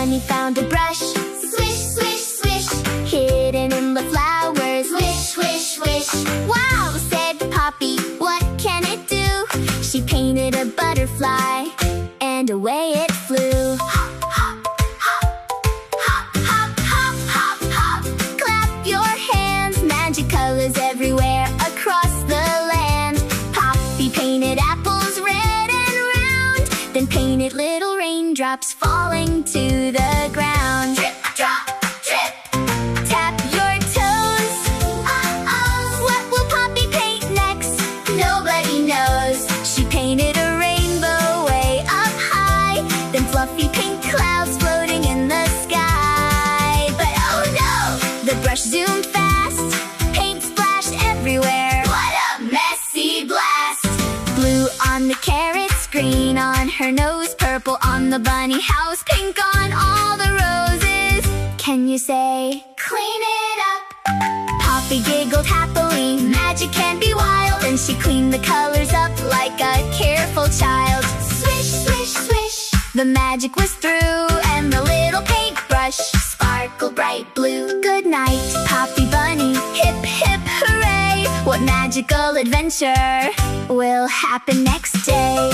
Bunny found a brush. Swish, swish, swish. Hidden in the flowers. Wish, wish, wish. Wow, said Poppy, what can it do? She painted a butterfly, and away it flew. Hop, hop, hop. Hop, hop, hop, hop, hop. Clap your hands. Magic colors everywhere across the land. Poppy painted apples red and round, then painted little raindrops falling to the ground. Drip, drop, drip. Tap your toes. Uh-oh. What will Poppy paint next? Nobody knows. She painted a rainbow way up high, then fluffy pink clouds floating in the sky. But oh no! The brush zoomed fast. Paint splashed everywhere. What a messy blast! Blue on the carrots, green on her nose, purple on the bunny house, pink on all the roses. Can you say, clean it up? Poppy giggled happily. Magic can be wild, and she cleaned the colors up like a careful child. Swish, swish, swish. The magic was through, and the little paintbrush sparkled bright blue. Good night, Poppy Bunny. Hip, hip, hooray! What magical adventure will happen next day?